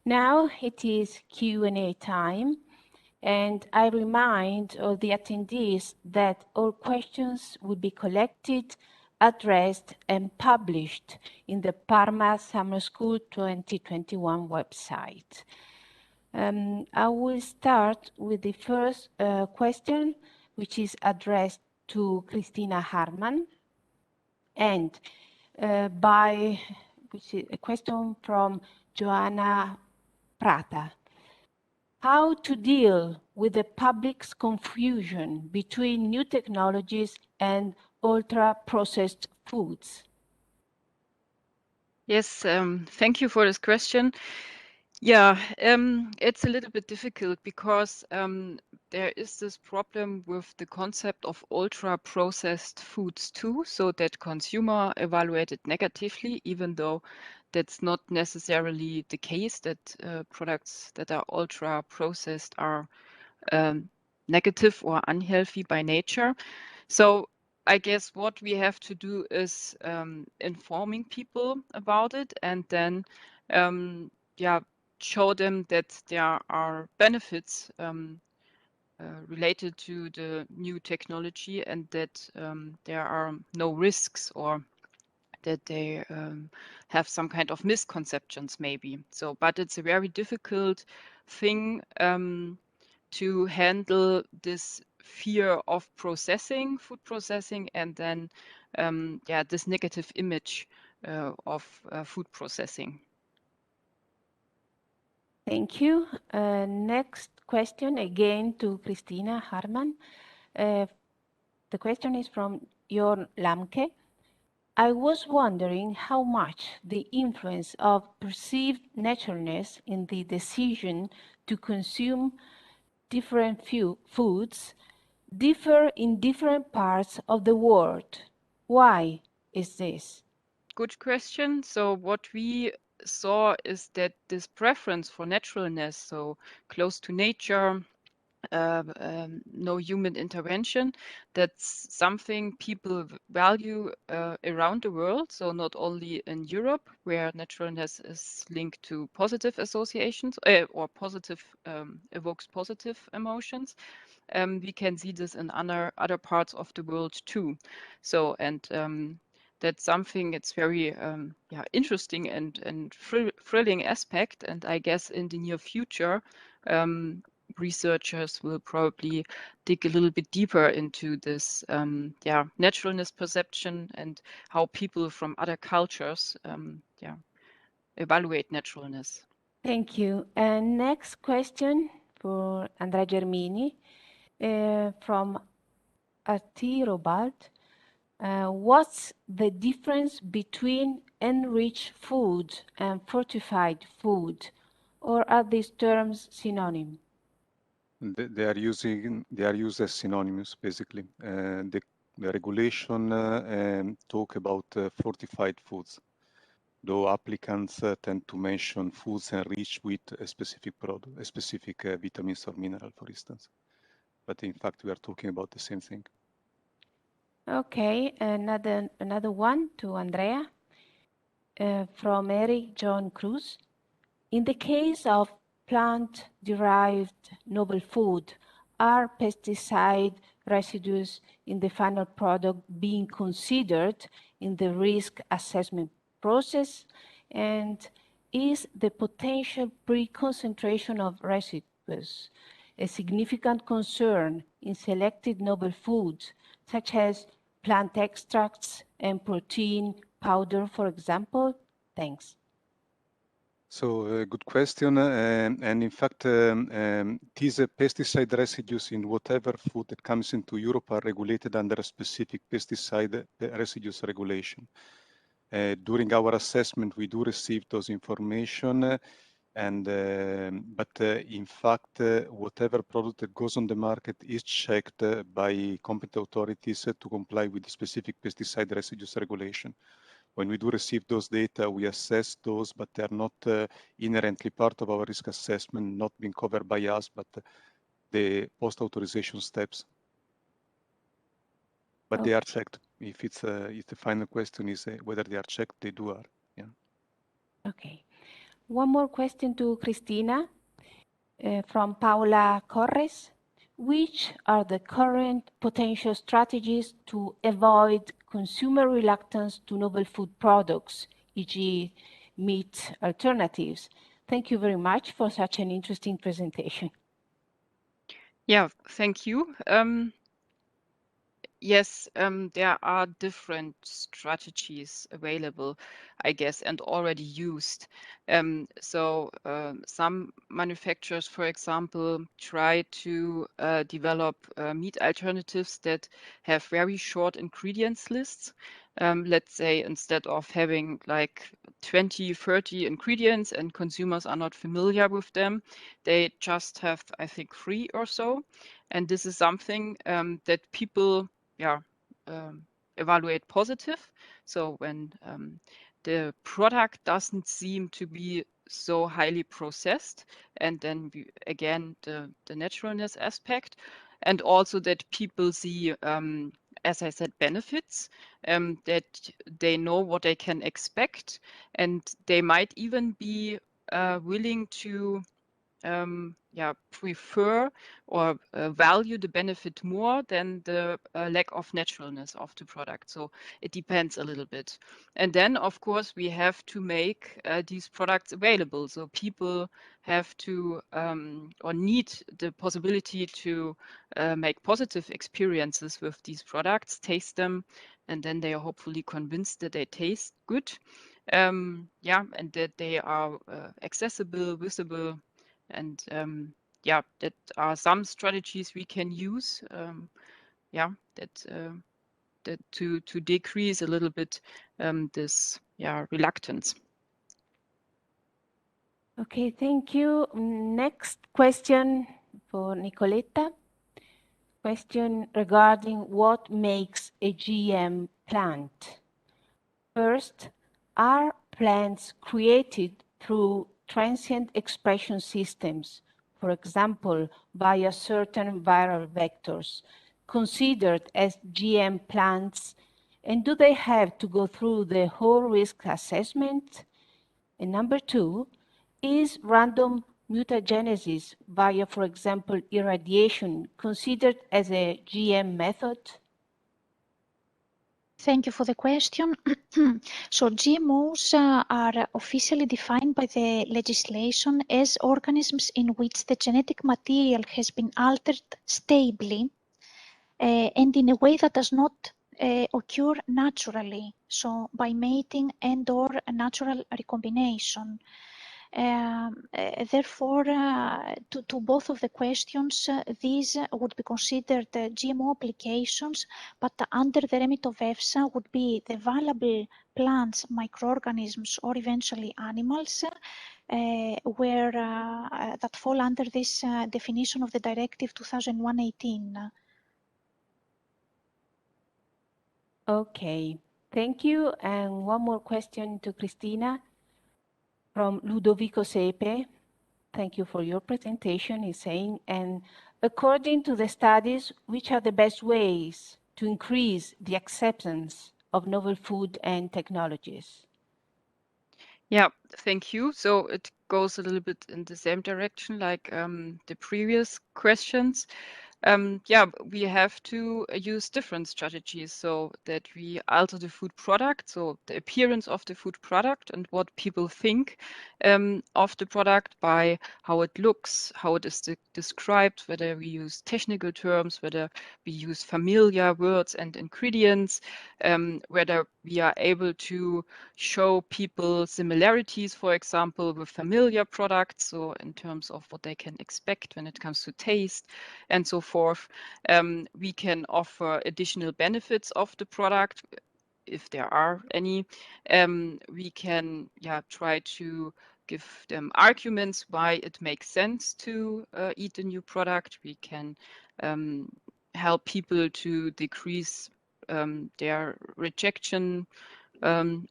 Now it is Q&A time, and I remind all the attendees that all questions will be collected, addressed, and published in the Parma Summer School 2021 website. I will start with the first question, which is addressed to Christina Harman, and which is a question from Joanna Prata. How to deal with the public's confusion between new technologies and ultra-processed foods? Yes, thank you for this question. Yeah, it's a little bit difficult because there is this problem with the concept of ultra-processed foods too, so that consumer evaluated negatively, even though that's not necessarily the case, that products that are ultra-processed are negative or unhealthy by nature. So I guess what we have to do is informing people about it, and then yeah, show them that there are benefits related to the new technology, and that there are no risks, or that they have some kind of misconceptions maybe. So, but it's a very difficult thing to handle this fear of processing, food processing, and then yeah, this negative image of food processing. Thank you. Next question again to Christina Harman. The question is from Jorn Lamke. I was wondering how much the influence of perceived naturalness in the decision to consume different foods differ in different parts of the world. Why is this? Good question. So what we saw is that this preference for naturalness, so close to nature, no human intervention, that's something people value around the world. So not only in Europe, where naturalness is linked to positive associations or positive evokes positive emotions. We can see this in other parts of the world too. So, and that's something, it's very yeah, interesting and thrilling aspect. And I guess in the near future, researchers will probably dig a little bit deeper into this yeah, naturalness perception and how people from other cultures yeah, evaluate naturalness. Thank you. And next question for Andrea Germini from Artirobald. What's the difference between enriched food and fortified food, or are these terms synonymous? They are used as synonymous basically. The regulation talk about fortified foods, though applicants tend to mention foods enriched with a specific product, a specific vitamins or mineral, for instance. But in fact, we are talking about the same thing. Okay, another one to Andrea from Eric John Cruz. In the case of plant-derived novel food, are pesticide residues in the final product being considered in the risk assessment process? And is the potential pre-concentration of residues a significant concern in selected novel foods, such as plant extracts and protein powder, for example? Thanks. So good question. And in fact, these pesticide residues in whatever food that comes into Europe are regulated under a specific pesticide residues regulation. During our assessment, we do receive those information, and but in fact, whatever product that goes on the market is checked by competent authorities to comply with the specific pesticide residues regulation. When we do receive those data, we assess those, but they are not inherently part of our risk assessment, not being covered by us, but the post-authorization steps. But they are checked. If it's if the final question is whether they are checked, they do are. Yeah. Okay. One more question to Cristina from Paula Corres. Which are the current potential strategies to avoid consumer reluctance to novel food products, e.g. meat alternatives? Thank you very much for such an interesting presentation. Yeah, thank you. Yes, there are different strategies available, I guess, and already used. Some manufacturers, for example, try to develop meat alternatives that have very short ingredients lists. Let's say instead of having like 20, 30 ingredients and consumers are not familiar with them, they just have, I think, 3 or so. And this is something that people evaluate positive. So when the product doesn't seem to be so highly processed, and then again the naturalness aspect, and also that people see, as I said, benefits, that they know what they can expect, and they might even be willing to prefer or value the benefit more than the lack of naturalness of the product. So it depends a little bit. And then, of course, we have to make these products available. So people have to or need the possibility to make positive experiences with these products, taste them, and then they are hopefully convinced that they taste good. And that they are accessible, visible, and that are some strategies we can use. That to decrease a little bit this reluctance. Okay, thank you. Next question for Nicoletta. Question regarding what makes a GM plant. First, are plants created through transient expression systems, for example, via certain viral vectors, considered as GM plants, and do they have to go through the whole risk assessment? And number 2, is random mutagenesis via, for example, irradiation considered as a GM method? Thank you for the question. So GMOs are officially defined by the legislation as organisms in which the genetic material has been altered stably and in a way that does not occur naturally, so by mating and or natural recombination. Therefore, to both of the questions, these would be considered GMO applications, but under the remit of EFSA would be the valuable plants, microorganisms, or eventually animals, that fall under this definition of the Directive 2001/18. Okay, thank you. And one more question to Cristina from Ludovico Sepe. Thank you for your presentation. He's saying, and according to the studies, which are the best ways to increase the acceptance of novel food and technologies? Yeah, thank you. So it goes a little bit in the same direction like the previous questions. We have to use different strategies so that we alter the food product, so the appearance of the food product and what people think of the product by how it looks, how it is described, whether we use technical terms, whether we use familiar words and ingredients, whether we are able to show people similarities, for example, with familiar products, so in terms of what they can expect when it comes to taste and so forth. We can offer additional benefits of the product if there are any. We can try to give them arguments why it makes sense to eat a new product. We can help people to decrease their rejection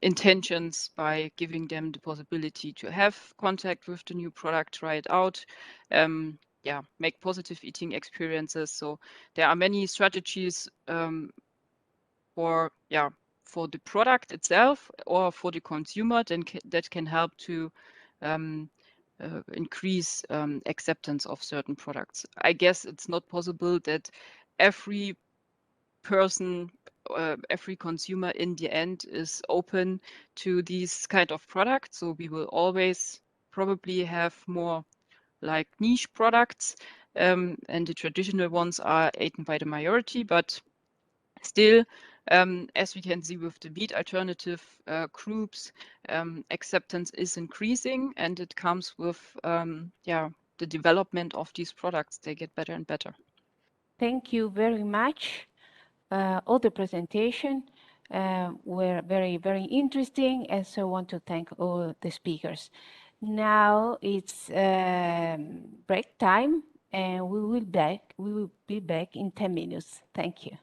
intentions by giving them the possibility to have contact with the new product, try it out, make positive eating experiences. So there are many strategies for the product itself or for the consumer that can help to increase acceptance of certain products. I guess it's not possible that every person, every consumer in the end is open to these kind of products. So we will always probably have more like niche products, and the traditional ones are eaten by the majority, but still, as we can see with the meat alternative groups, acceptance is increasing, and it comes with the development of these products. They get better and better. Thank you very much. All the presentation were very, very interesting, and so I want to thank all the speakers. Now it's break time, and we will be back in 10 minutes. Thank you.